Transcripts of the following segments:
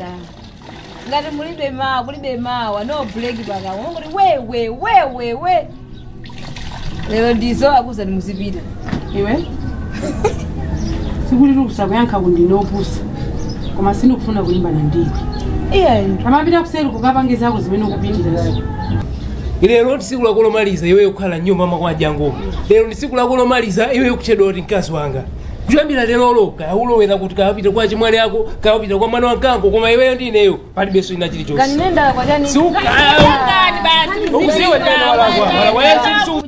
Ngati mulibe mawa no break baka ngoti we lero ndizo akuza nimuzipita iwe sikuli kusakuyankha kundinopusa koma sinokufuna kulimbana ndiwe amapita kuseri kukapangiza ako zimene ukupindira lero ndi siku lakulomaliza iwe kukhala nyumba makwajango lero ndi siku lakulomaliza iwe kuchedwa kuti mkazi wanga kuyambira lero kaulowera kuti kapita kwa chimwali yako kapita kwa mwana wankango koma iweyo ndi ineyo palibenso ina chilichonse kanenda kwa jani usiwe tena wala yesu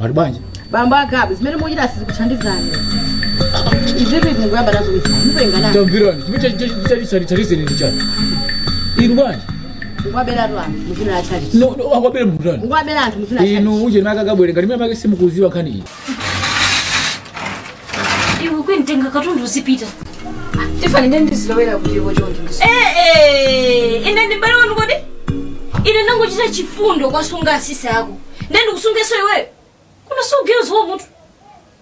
Maribanje bamba akabe zimene muchita sizikuthandizani izipi zinguyamba nazo withani mupengana Tambirani chimechalitalizeni ndi chani inu banje ngwabela anthu mufuna charity no akwabela mutani ngwabela anthu mufuna charity inu uje makakabwere ngati mimi make simukuziwa khani iyi iwe kwintenga katundu usipita tifani ndendizilowera kuliwo chonde ine ndimbale wanu kodi ine nangochita chifundo kwasunga asisi ako ndendikusungeso iweyo kuna sugeuziwo mutu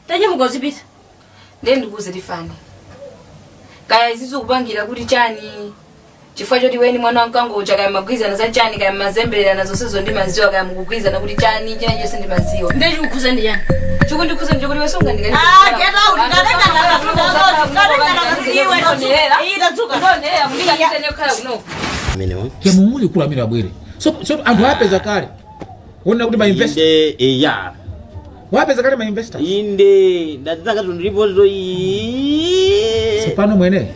tanyamuka uzipita ndendikuze tifani kaya izizo kupangira kuti chani chifukwa choti weni mwana wankango chakaya magwizana za chani kaya mazembelera nazo sezo ndi maziwa kaya mukugwizana kuti chani china chose ndi maziwa ndechikukuza ndi chani chikundikuza ndicho kuti wesunga ndikani ya mumuli kula mira bwere so anthu apeza kale wona kuti ma investor ya wapeza kale ma investor inde ndataka tundipo zo yi sepano mwene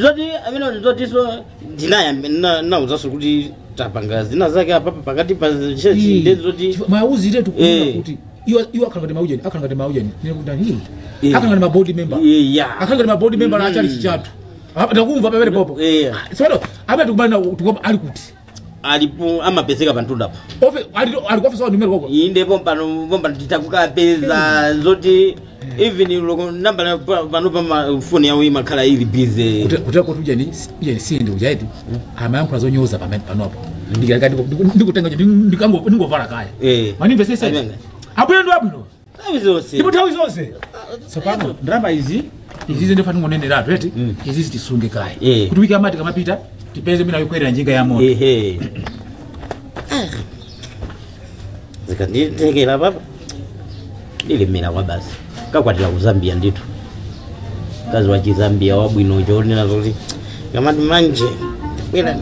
zoti amene zoti so dinaya na uzaso kuti tapanga zina zake apa pakati pa chechi ndezoti mauzire tukuona kuti iwa akangati maujeni nene kuti hii akangati ma board member akangati ma board member achali chichatu ndakumva pamene popo so apa tukubana tukopa ali kuti alipo amapeseka pantudapo ofe alikuwa sawa numero koko inde pompa titakukapeza zoti even loko namba pano pa phone yawo imakhala ili busy kutako tujeni sindi ujaiti amayankho azonyoza panopo ndikutenga ndingovala kaya mani investesa abwino ndo abwino abizose ndipo tawi zonse sapano ndrama izi ndifana ngonenera ati izi tisunge kaya kuti wiki amati kamapita tipeze mina yokwera njinga ya moto zikanditekera baba ndilemera kwa basi kakwatira ku Zambia nditu kazi wa Zambia wabwino chonena zoti kamati manje bwera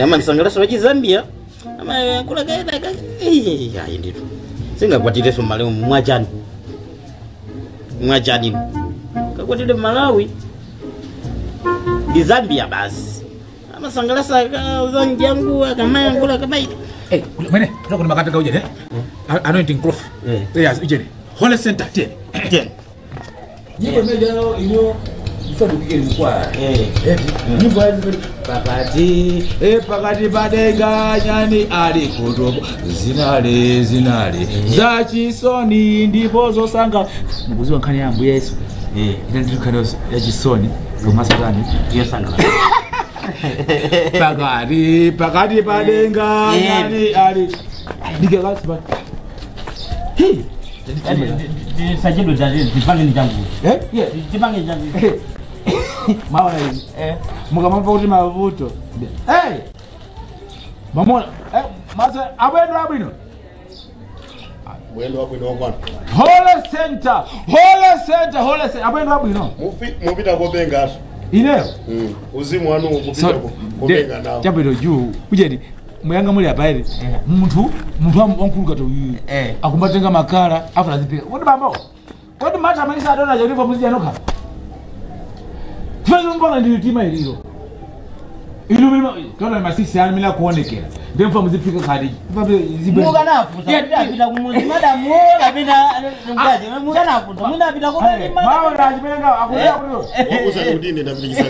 amandisangalasa wa Zambia ama kula kaida ayi nditu singakwatireso maleo mwachani kakwatire Malawi di Zambia basi amasangalasa zanjangu akamaya kula kabai mwene kuna makataka ujene anointing cloth yes ujene Holy Center 10 Nipo meja inyo ifado kigeri mkwa nipo pakati badenga nyani ali kutobo zinale zachisoni ndipo zosanga mukuziwa nkhani ya Ambuye Yesu ina ndi nkhani ya chisoni komasatani yesanga pakati badenga nyani ali ndikakasi ba sajido jadi dipange ni jangu dipange jangu mawa mukamamba kuti mavuto mamona masa abwendo abwino wakwana Holy Center abwendo abwino mupita kobenga ineyo uzimu wanu mupita kobenga nawo chabwino juu ujeni muyanga muli apairi muntu wankuluka to akumbatenga makala afuna zipika kuti bambo kuti mata manisa adona chalifa muzija nokha tfezo mbona ndilitima iliro ilumima kana masisi yani mina kuonekera ndemfa muzipika khadi muganafu sapita kumuzi madam kapita ngaje muganafu munapita kulima mawa ndajimenga akuya kuyo wakuza kudini ndabikisana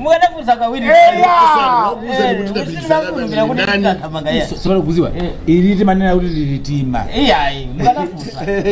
muganafu sakawiri wakuza kuti ndabikisana sibalo kuziwa iliti manena kuti lilitima muganafu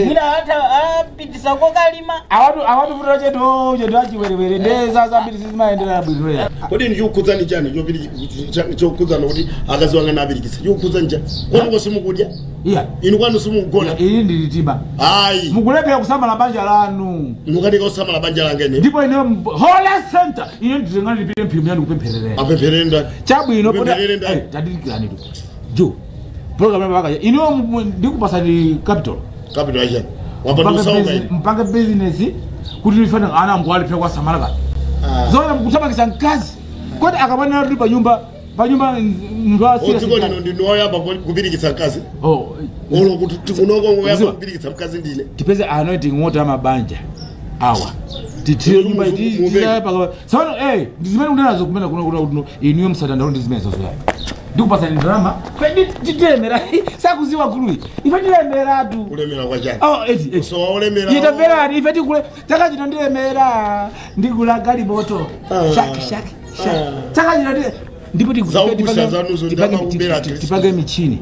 mina hata apitisa kokalima awatu futa cheto achiwerewere ndeza zambiri sizimaendelera bwino kodi chokudza ni chani chokudza nokuti akazi wanga nabirikisa chokudza ni chani kwani kosimukudya iya inu kwani simukugona ili ndilitiba ayi mukulepera kusamala banja lanu mukatika kusamala banja langa ine ndipo ine holy center ine nditengana ndipite mphimu yandu kupemphererera apempherere ndani chabwino Kupempherere ndani tadikirani tu jo program yabaka ino ndikupasani capital achani wapandusaunga ine mpanga business kuti nifana ana mbwali pia kwa samala ka zona mkutabakisa nkazi kodi akabana rudi pa nyumba ndwa sira odziko lino ndinoyamba kubirikitsa mkazi oh olo kuti tikunoko ngoyamba kubirikitsa mkazi ndine tipeze anointing water amabanja awa titire nyumba itira pa sawana ndizimene unazo kumena kuno iniyo msatanda ndizimene zozo yayi ndikupasa ni drama kwedi titemera sakuziwa gului ifatilemera tu kulemera kwa chani eti so walemera itamera ni ifati kule takachita ndilemera ndigula gali moto shaki takachita ndipo tipage michini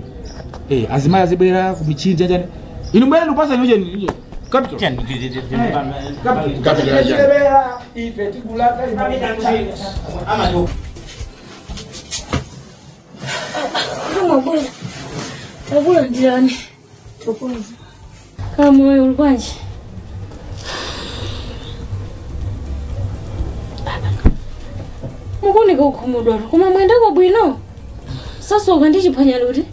azimaya zibwera ku michini chanjani inu mbele ndikupasa nyoje capital ife tigula gali moto Wabula ndirani tokoza kama wewe ulkwanje mukunika ukhumudwa kuma mwenda kwa bwino sasa ukandichiphwanya luti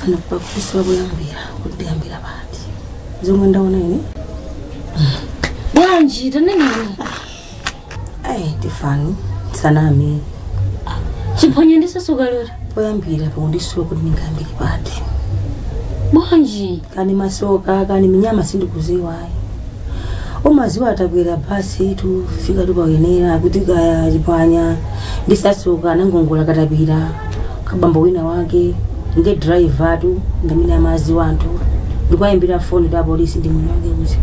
fana kwa kuswa buyambira kudiyambira bati zomwe ndaona ine bwanji taneni tifani sanami chiphwanya ndisasuka luti poyambira pakundisuka kuti ndingayambire bati bwanji kani masoka kani minyama sindikuziwayi umaziwa atakwera basi tufika tupayenera kuti kaya chiphwanya ndisasuka nangongola katapira kabambo wina wake nge driver tu ndamene amazi wantu ndikwayimbira phone ta polisi ndi mwina wake kuti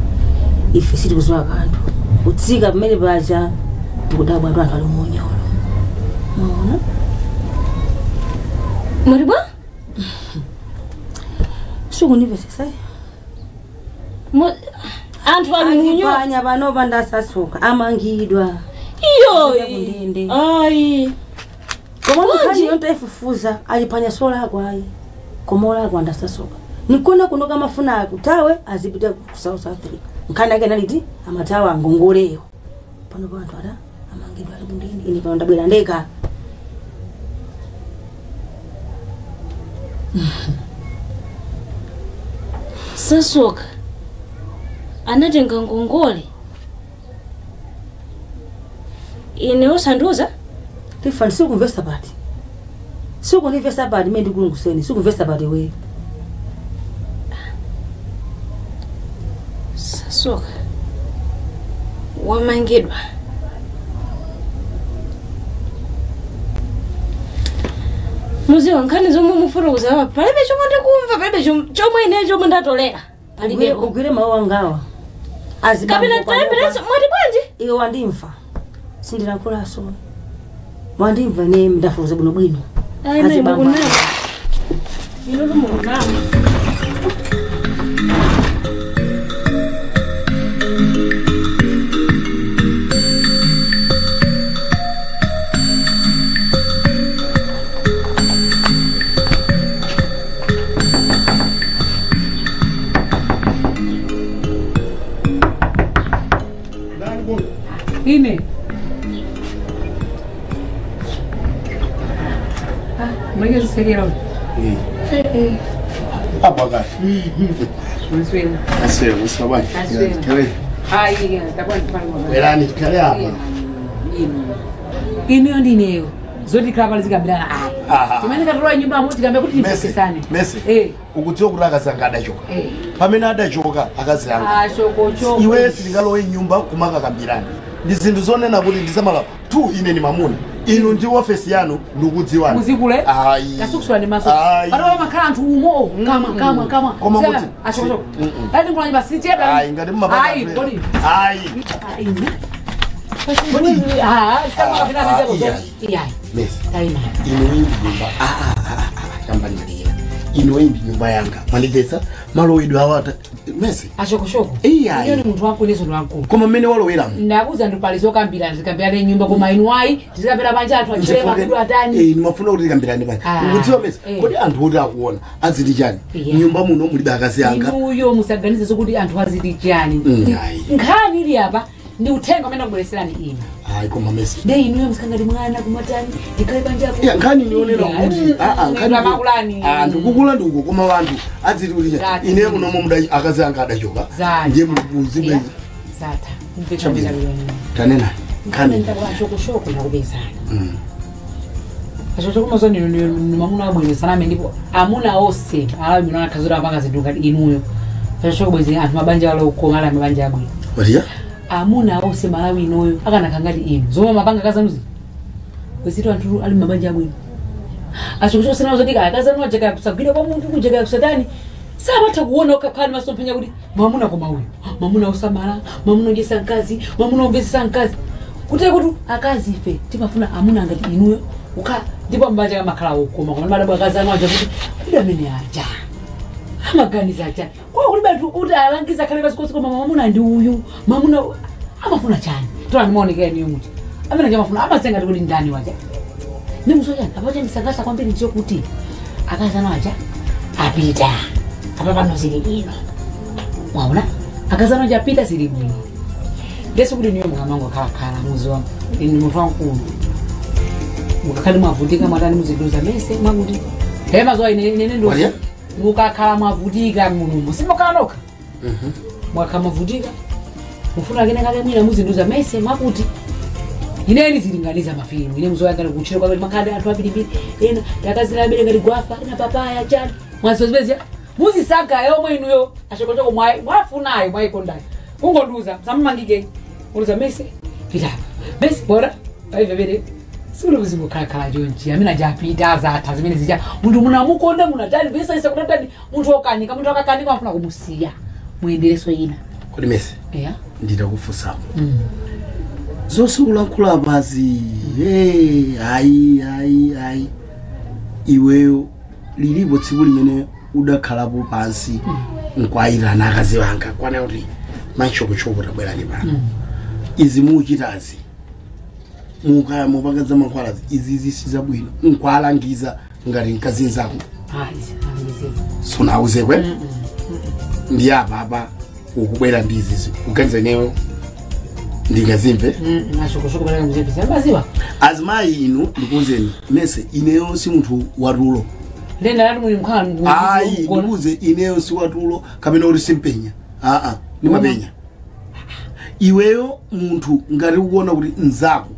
ife sitikuziwa kanthu utsika pamene paja ndikudabwa anthu ali monyolo maona Maribwa? Sukunivesesa. Anthu ali munyo. Panya bano bandasasuka amangidwa. Iyo. Kundende. Ai. Koma mukani yonta ifufuza alipanya sola kwayi. Komola kwa ndasasuka. Nikona kuno kama funa akutawe azipita ku South Africa. Nkanda ke naliti amatawa ngongoleyo. Pano bantu ada amangidwa ali kundende ini pano ndabwera ndeka. Sasoka anatenga ngongole ine osanduza tifani sikumvesa bati sikunivesa bati mimi ndikulunguseni sikumvesa bati we Sasoka wamangidwa muzi wankani zomwe mufuna kuzawa palibe chomwe ndikumva palibe chomwe ine chomwe ndatolera palibe ugwire mawu angawa kapena mwati bwanji iwe wandimva sindinakula so wandimva ne ndafuza bwino bwino azibamba ino lumunama Ine. Mwenye zisekera. Apa gani? Mswena. Asema msabani. Kale. Ai, takwani pano. Elani kale hapa. Ine ndineyo. Zoti krabali zikabila. Tumeni katoa nyumba moti kambe kuti ndisesane. Mese. Ukutiyo kuraka sangada choka. Pamene adachoka akaziranga. Choko. Iwe silingalo nyumba kumaka kambirani. Ndizindu zonena kuti ndisamala tu ine ni mamuna. Inu ndi office yanu nukudziwana. Muzikule? Kasukusula ni maso. Pano makhala anthu umo kama. Koma kuti achoko. Tadi mwana basi cheda. Ngati mmapaka. Ai, kodi. Ai. Kodi. Kama vina vizeko. Iyai. Mesi. Taima. Inu nyumba. Kamba nilira. Inu nyumba yanga. Manigesa malo idu awata Messi. Ashoko. Iya. Iyo ni muntu wako nezo nwanko. Koma mmene waloweramu. Ndakuza ndipalizo kambira ndikambira nyumba koma inwai ndikambira banja athu achilema kudu atani. Nimafuna kuti kambirane banje. Ukudziwa Messi. Kodi anthu oti akuona aziti chani? Nyumba muno mulibe akazi anga. Inuyo musaganize zokuti anthu aziti chani. Nkhani ili apa ndi uthenga amene kubwereserani ine. Hayi koma Messi. Ndi inuyo musikangati mwana kumatani ndikale banja yako. Ya nkhani nionera kuti nkhani makulani. Ndikukula ndiko koma vantu aziti kuti chani. Ine muno muda akazi anga adachoka. Ndiye muzimbe. Zata. Mpekambira lweni. Tanena. Nkhani ndakashoko ndakubezana. Ashoko kumazo ni mamuna abwene saname ndipo amuna ose alawi mina akazura apanga zinduka inuyo. Ashoko bwezi anthu mabanja wala ukoma ala mabanja abwene. Wadiya? Amuna ose malawi inoyo akana kangati inu. Zoma mabanga kazanuzi. Wesitu anthu ali mabanja abwene. Ashoko sana uzodika akazanwa jeka kusagwira kwa muntu kujeka kusadani. Sabatha kuona ukakhali masompenya kuti mamuna koma uyu. Mamuna usamala, mamuna ongesa nkazi, mamuna ongesa nkazi. Kuti kuti akazi ife timafuna amuna ngati inuyo uka ndipo mbanja makhala ukoma koma madabo akazanwa aja kuti kudamene aja. Amaganiza aja. Kwa kuti bantu kuti alangiza khale kasikosi koma mamuna ndi uyu. Mamuna amafuna chani. Tola nimuonekea niyo muti. Amene amafuna amasenga kuti ndani waja. Nimusojana abaje misangasa kwambiri ndiyo kuti akazanwa aja apita. Apa pano siri ino. Mwaona? Akazano japita siri bwino. Ngeso kuti niyo mwamango kala muzi wangu. Ni muntu wankulu. Mukakali mwavutika mwatani muziduza mese mwakuti. Hema zo ine ndo. Mukakala mwavutika muno. Simokanoka. Mwaka mwavutika. Mufuna kene kale mwina muziduza mese mwakuti. Ineni zilinganiza mafilimu. Ine muzo yanga kuchira kwa makande anthu apilipili. Ena yakazira bele ngali gwafa ina papaya chani. Mwazozbezia. Muzi saka yomwe inuyo ashokotoko mwafunayo mwaikondayo kungonduza samumangike uluza mese pitapa mese bora aivevere sikuli kuzimukhalakhala jonji amene ajapita azatha zimene zija munthu munamukonda munatali vesa isa kutatani munthu okanika munthu akakanika mafuna kumusiya muyendereso ina kodi mese yeah nditakufusapo zosukulankhula apazi hayi iweyo lilipo tsiku limene udakhalapo pansi nkwayirana akazi wanga kwana kuti machokochoko tabwera ni pano izi muchitazi mukaya mupakaza mankhwalazi izi sizabwino nkwalangiza ngati nkazi nzako sunauze kwe ndi apa ukubwera ndizizi ukenze neyo ndingazimve machokochoko bala mzembe sabaziwa azimayi inu ndikuzeni mese ineyo si munthu watulo Ndenda lati muli mkhanu ayi ndikuze ineyo si watulo kapena uri simpenya ni mapenya iweyo munthu ngati ukuona kuti nzako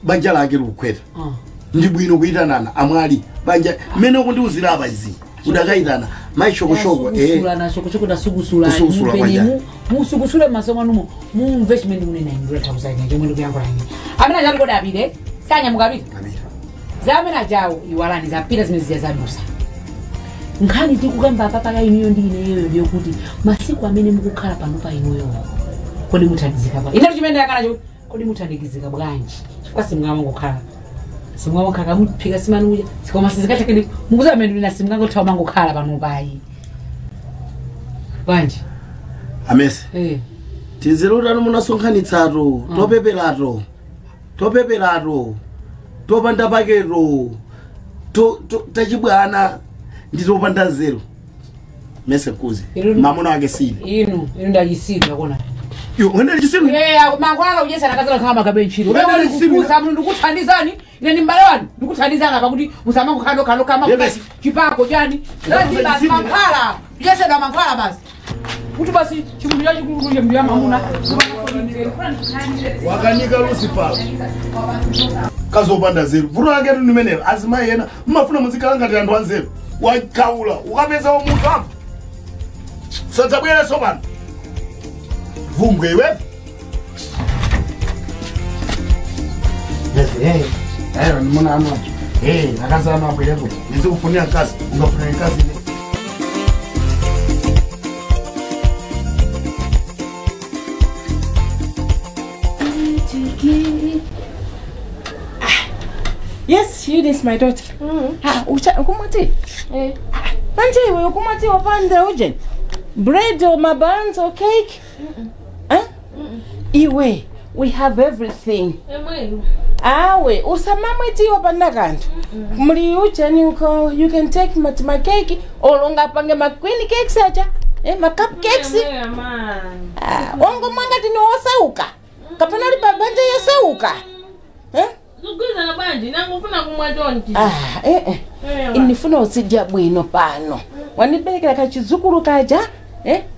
banja lake likukhweta ndi bwino kuyitanana amwali banja mmene kundiuzira apa izi udakayitana maishokosoko na shokosoko da sugusula mpenye musukusule masomo numo mumve chimene munena indula takuzanya chomwe ndikuyankhula ine amene achali kodi apite sanya mukapita zamena jawo iwalani zapita zimene ziya zadusa nkhani tikukamba apapa iniyo ndi ineyo ndiyo kuti masiku amene mukukhala pano pa inuyo kodi muthandizika bwanji ine chimene yakana cho kodi muthandizika bwanji chifukwa simngamangokhala simngamangokhala muphika simanu uja sikoma sizikatekeni mukuza amene ndina simngangothawa mangokhala pano payi bwanji amese tizirutano munasonkhanitsato topeperato topanda pakero tachibwana nditopanda zero mese kuzi mamuna wake sili inu ndajisira kona yo wenda ndajisira mangwala ujesa nakazala kama kabenchiro kukusa mnu ndikuthandizani ine ni mbale wanu ndikuthandizana pakuti musamango kano kama basi chipako jani lazima mangwala ujesa na mangwala basi kuti basi chimundu chachi kulunje mbiya mamuna wakanika Lucifer kazopanda zero vuto lake nimenero azima yena mumafuna muzikhala ngati anthu anzeru wakaula ukapeza omuza sadzabwera sopano vumbwe iwe ayo nimona amwacho akazama abwereko ndizikufunira kazi ungafunira kazi Yes, you this my daughter. Ucha kumati. Manje wewe kumati wapanda uje. Bread or my buns or cake? Huh? Iwe, we have everything. Awe, usamamwe tiwa panda kantu. Muli uchani uko, you can take my cake, olonga pange ma queen cakes acha. Ma cupcakes. Ongo mwanga tini osauka. Kapana li babanja ya sauka. Zuguza na banji, nangufuna kumwadonti. Inifuna usijia bwino pano. Wanipelekela kachizukuru kaja.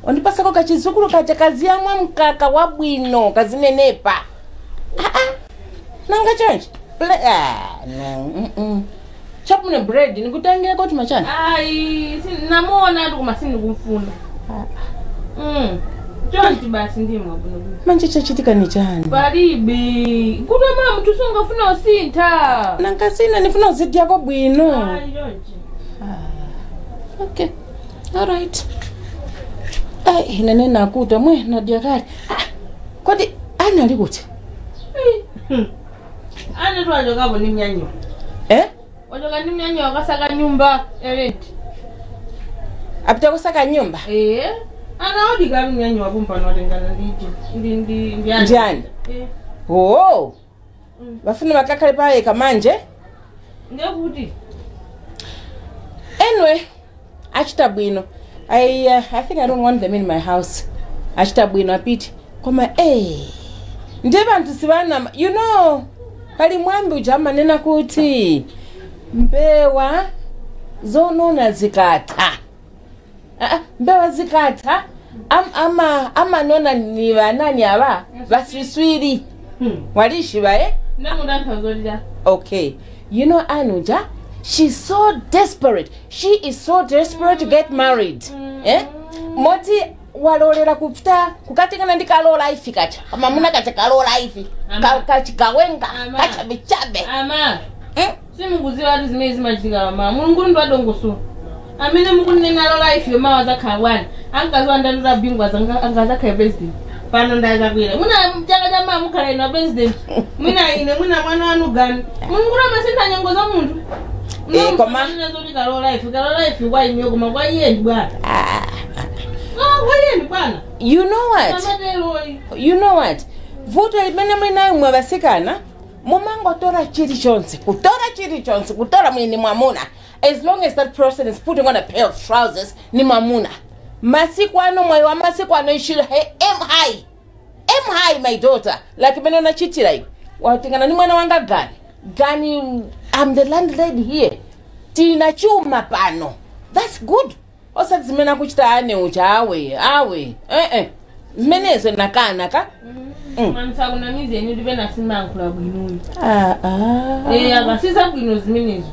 Wanipasako kachizukuru kaja kazi ya mkaka wa bwino, kazi nenepa. Nanga change. No. Chop mune bread, nikutangia kwa tumachana. Namuona atu kumasini kumfuna. Jonti basi ndiye mwabuno. Manje chachitika ni chani. Baribi. Kuna mama tusunga funa usinta. Nanga sina nifuna usiti yako bwino. Jonti. Okay. Alright. Nene nakuta mwe na diakari. Kodi ana likuti? Ana tu ajoka bo ni mnyanyo. Wajoka ni mnyanyo wakasaka nyumba erenti. Apita kusaka nyumba? Ana odi garu mnyanyo wabumpa nwatengana ndi Njani? Oh. Bafuna makakale pale kamanje? Ngekuti. Anyway, achita bwino. I think I don't want them in my house. Achita bwino apiti. Koma ndeba ntusibana, you know, pali mwambi ujama nena kuti mbewa zonona zikata. Mbewa zikata ama nona ni banani aba baswiswiri. Walishi bae? Okay. You know Anuja, she's so desperate. She is so desperate to get married. Moti walolera kupita kukatingana ndi kalo life kacha. Kama muna kacha kalo life. Kawenga, kacha bichabe. Simu kuziwa ati zimezi majiga mama. Mulungu ndo adongoso. Amene mukunena lo life yo mawa zakhawana. Angazo andandira bingwa zanga angaza kha president. Pano ndaza kwira. Muna mchaka jama mukhala ina president. Muna mwana wanu gani. Mulungu amasinta nyango za muntu. Koma nzo kalo life kwa inyo koma kwa yendi bwana. You know what? Vuto limene mlinayo mwabasikana mumango tora chiri chonse. Kutora mwini mwamuna. As long as that person is putting on a pair of trousers, ni mwamuna. Masiku ano mwayo masiku ano you should aim high. Aim high, my daughter. Like mene na chitira hiyo. Watingana ni mwana wanga gani? Gani, I'm the landlady here. Tina chuma pano. That's good. Osa zimena kuchita ane awe. Zimenezo nakanaka. Manisa unamize ni dibe na simba nkula bwino. Abasisa bwino zimenezo.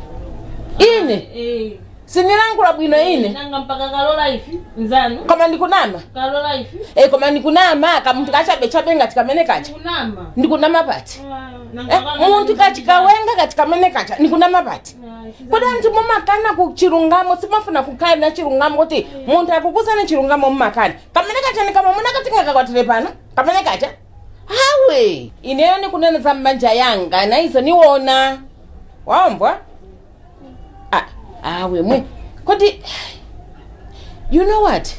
Ine? Sinirangula bwino ine? Nanga mpaka kalo life nzanu. Kama ndikunama? Kalo life. Kama ndikunama kamuntu kachabe ngati kamene kacha. Ndikunama. Ndikunama pati. Muntu kachikawenga ngati kamene kacha. Ndikunama pati. Koda nti mumakana kuchirungamo simafuna kukaya na chirungamo kuti muntu akukusana chirungamo mumakana. Kamene kacha ni kama muna katinga kwatire pano. Kamene kacha. Hawe. Ineyo ni kunena za mbanja yanga na hizo niwona. Waombwa? Awe mwe. Kodi, you know what?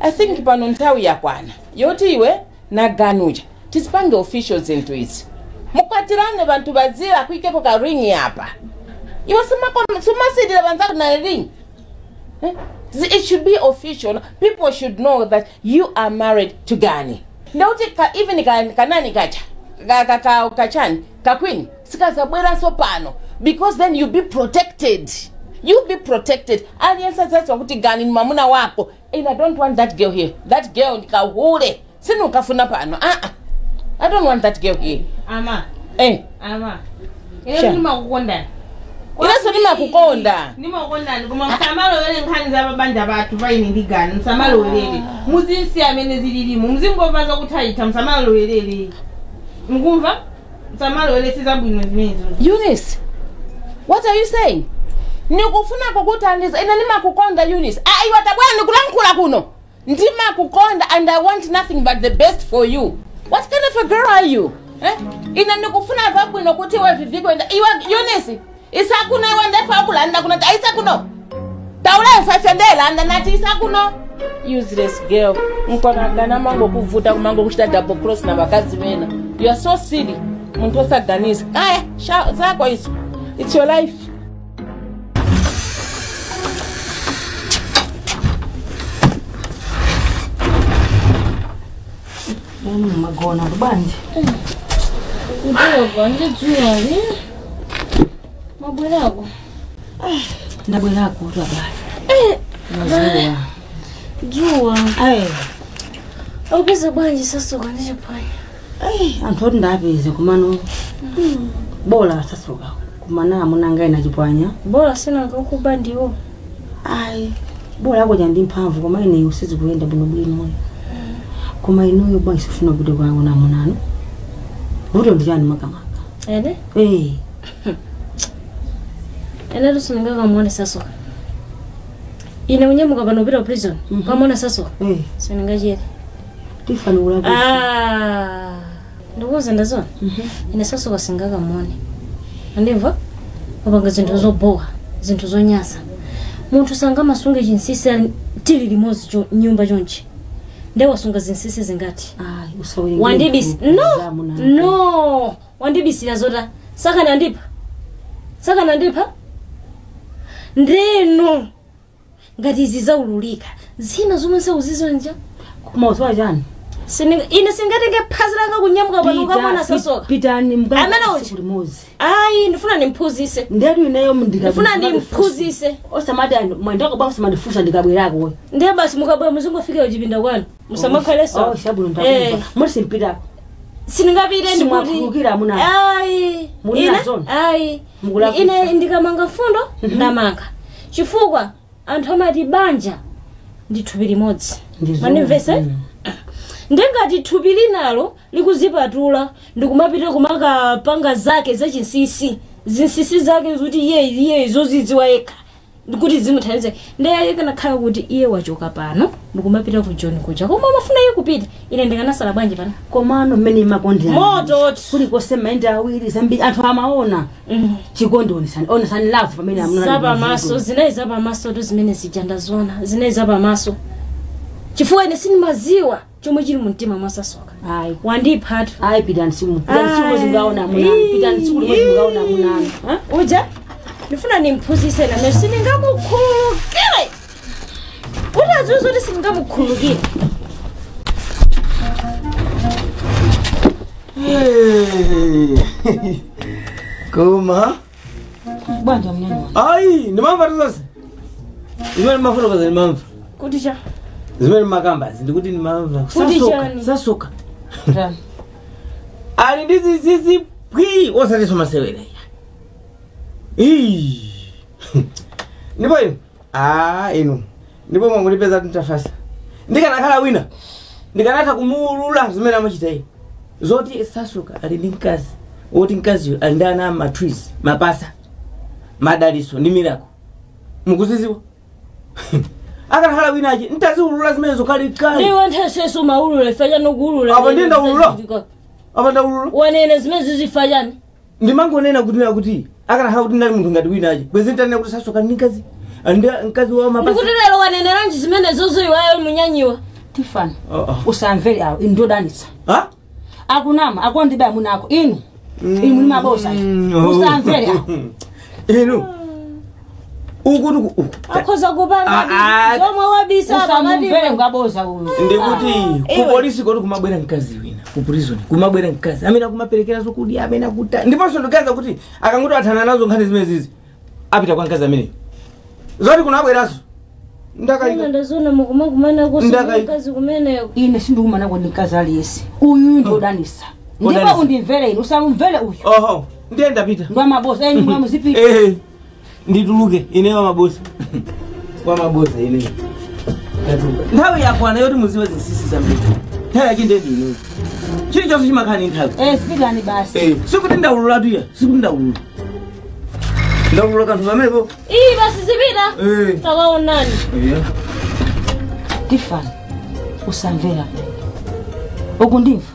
I think pano ntawi ya kwana. Yoti iwe na ganuja. Tisipange officials into it. Mukwatirane bantu bazira kuikepo ka ringi hapa. Iwe sumasidila banzaku na ring. It should be official. People should know that you are married to Gani. Ndauti even kanani kacha. Kachani, kakwini. Sika zabwera so pano. Because then you'll be protected. You'll be protected. And yes, that's what you Gani mamuna wako. And I don't want that girl here. That girl nikahule. Sinu kafuna pano. I don't want that girl here. Ama. Ama. Sure. Nima kukonda. Inaso nima kukonda. Nima kukonda. Kuma msamalo wele nkani za babanda batu vaini ndigani. Msamalo wele. Muzisi amene zililimu. Mzingo vaza kutaita. Msamalo wele. Mgumva? Msamalo wele sizabu inozimezo. Eunice, what are you saying? Nikufuna kukutandiza. Ina nima kukonda Eunice. Iwatabwana nikulankula kuno. Ndima kukonda and I want nothing but the best for you. What kind of a girl are you? Ina nikufuna vabu inokuti wa viviko. Iwa Eunice. Isakuna iwa ndefa abula. Anda kuna ta isakuno. Taula ifafendela anda nati isakuno. useless girl mkwanagana mango kuvuta kumango kuchita double cross na vakazi vena. You are so silly. Muntu osaganiza. Aya, zako iso. It's your life. Magona rubandi. Udogo ndijua ni. Mabwelako. Ndabwelako rubandi. Mazua. Jua. Ogeza bwanji sasa ukanisha panya. Anthu oti ndapeze kumano. Bola sasuka. Kumana amuna ngai na chipwanya. Bola sina kukubandiwo. Bola yako jandi mphamvu koma ine usizi kuyenda bwino. Koma inoyo bwa isifuna bude kwangu na munano. Budo ndiyani makamaka. Ede? Ene rusunga kamone sasuka. Ine unyemuka banobira prison. Kamone sasuka. Siningajere. Tifani ulabu. Ndokoza ndazona. Ine sasuka singaga mone. Andimva? Abanga zinto zoboha, zinto zonyasa. Muntu sanga masunga jinsisi tili limozi nyumba jonchi. Ndewa sunga zinsisi zingati. Usawiri. Wandibisi. No. Wandibisi yazota. Saka nandipa. Ndeno. Ngati zizaululika. Zina zomwe uzizo nja. Kumozwa jani. Ine singatenge phazilanga kunyamuka pano kamona sasoka. Pitani mbanga. Amena uchi. Ndifuna nimphuzise. Ndedu ineyo ndika. Ndifuna nimphuzise. Osamada mwendako ba osamadifusa ndikabwerako we. Ndiye basi mukabwe muzingofika ujibinda kwanu. Musamakale so. Shabulo ndakuva. Muri simpita. Siningabire ndi kuti. Simukira muna. Muna zona. Ine ndikamanga fundo ndamanga. Chifukwa anthu amati banja ndithupiri limodzi. Manimvese? Ndengati thupiri nalo likuzipatula ndikumapita kumaka panga zake zachinsisi. Zinsisi zake zuti iye zozidziwa yekha. Ndikuti zimuthandize. Ndiye kanakhala kuti iye wachoka pano ndikumapita ku John kuja. Koma mafuna iye kupita. Ine ndikanasala bwanji pano. Komano mmene makondi. Moto. Kuliko sema enda awiri zambi anthu amaona. Chikondi onisani love pamene amuna. Zaba maso zinaiza ba maso to zimene zijanda zona. Zinaiza ba maso. Chifukwa ine sinimaziwa chomwe chili mumtima mwasasoka. Wandiphatu. Pitani simu. Pitani simu zingaona munani. Pitani simu zingaona munani. Uja? Ndifuna nimphuzise na mesi ningamukhulukile. Utazizo kuti singamukhulukile. Koma. Bwanja mnyanya. Ndimamva tuzose. Zimene mafuna kaza ndimamva. Kuti cha? Zimene makamba ndikuti ndimamva. Sasoka. Ali ndizi pwi osati somasewera. Ndipo inu. Ndipo mwangu ndipeza tintafasa. Ndikanakhala wina. Ndikanatha kumulula zimene amachita iyi. Zoti sasoka ali ndi mkazi. Oti mkaziyo ali ndi ana matrees, mapasa, madaliso ndi mirako. Mukuziziwa? Akanakhala wina achi ntaziulula zimene zokali kali. Ndiwe ntheseso maulule faja nokulula. Apa ndenda ulula. Apa ndaulula. Wanene zimene zizifajani. Ndimangonena kuti akanakhala kuti ndali munthu ngati wina achi. Bwezi ntanena kuti sasoka ndi mkazi. Andi mkazi wa mapasa. Ndikuti lero wanene ranji zimene zozoiwayo munyanyiwa. Tifani. Usamvere awo indodanisa. Akunama akondibaya munako inu. Inu ni mabosa. Usamvere awo. Inu. Ukuti akhoza kupanga zomwe wabisa pamati ngaboza uyu. Ndikuti ku polisi kodi kumabwera mkazi wina. Ku prison kumabwera mkazi. Amene kumaperekera zokudi amene akuta. Ndiponso ndikaza kuti akanguti athana nazo nkhani zimene zizi. Apita kwa mkazi amene. Zoti kunabweraso. Ndakaika ndazona mukumana kusukazi kumene ine sindikumana kwa ndikazi aliyesi. Uyu ndodanisa. Ndipo undimvere inu usamumvere uyu. Ndiye ndapita. Ngwa mabosa eni mwa muzipita. Ndituluke ine wa mabosa. Wa mabosa ine. Nthawi yakwana yoti muziwe zinsisi za mlete. Nthawi yake ndende ine. Chili chonse chimakhani nthawi. Sikani basi. Sikuti ndaulula tuya. Sikuti ndaulula. Ndaulula kanthu pamenepo. Basi zipita. Takaonani. Tifani. Usamvera. Ukundimva.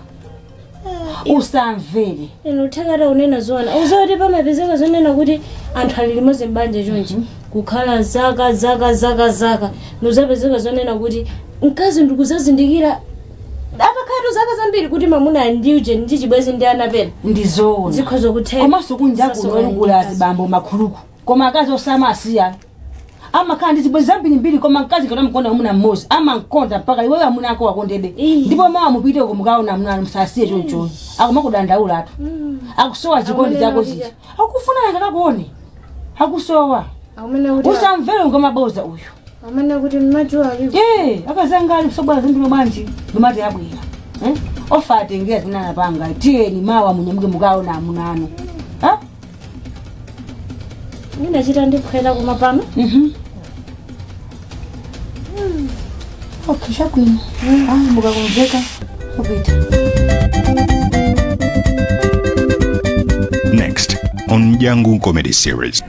Usamvere. Ino uthakata unena zona. Uzoti pamapezeka zonena kuti anthu ali limodzi mbanja chonchi. kukhala zaka nozapezeka zonena kuti mkazi ndikuzazindikira apakhato zaka zambiri kuti mamuna andiuje ndi chibwezi ndi anapera ndizoona zikhoza kutheka komanso kunja kulolugula azibambo makhuluku koma akazi osama asiya amakhala ndi zibwezi zambirimbiri koma mkazi kana mkonda mamuna mmozi amankonda mpaka iweyo amuna ako wakondebe ndipo mawa mupite uko mukaona amuna msasiye choncho akumakudandaula atu akusowa chikondi chako chichi akufuna ngakakuone akusowa usamvere ngamaboza uyu amene kuti mmajua alipo akazanga ali kusobala zindilo bwanji ndimati yabwera ofa atengera zinana panga tiyeni mawa munyamuke mukaona amunano ndinachita ndiphwera kumapano okay shakwino mukakonzeka kupita. Next on Jangu Comedy Series.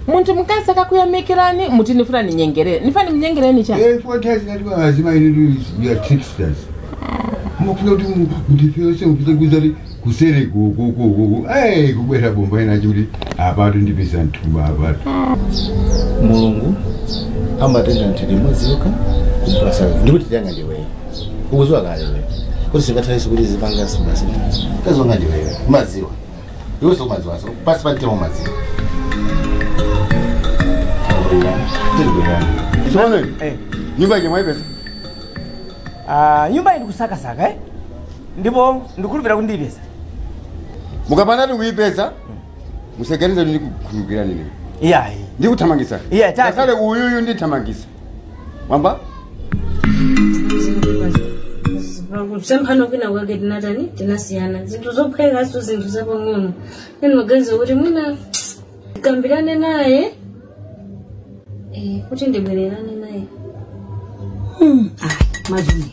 Muntu mkazi akakuyamikirani muti nifuna ninyengerere. Nifani mnyengereni cha? What has that one as my you are tricksters. Muklodu mutipiyose mupite kuzari kusere go. Kubera bomba ina juri abantu ndipisa ntumba abantu. Mulungu amatenga ntiri mweziyoka kumprasa ndikuti tanga ndiwe. Ukuzwa kale we. Kuti singathaisi kuti zipanga sibasi. Kazonga ndiwe maziwa. Iwe so maziwa so pasi pantemo maziwa. Sone, nyumba yake mwaipesa? Nyumba iri kusaka ndipo ndikulupira kundipesa. Mukapanda kuipesa musekereze ndi kukhulukira nini? Iyayi. Ndikuthamangisa. Iya tata. Kale uyuyu ndithamangisa. Mwamba? Semphano kwina kwake tinatani tinasiyana zinthu zopheka so zinthu zapang'ono eni maganizo kuti mwina tikambirane naye kuti ndibwererane naye majuni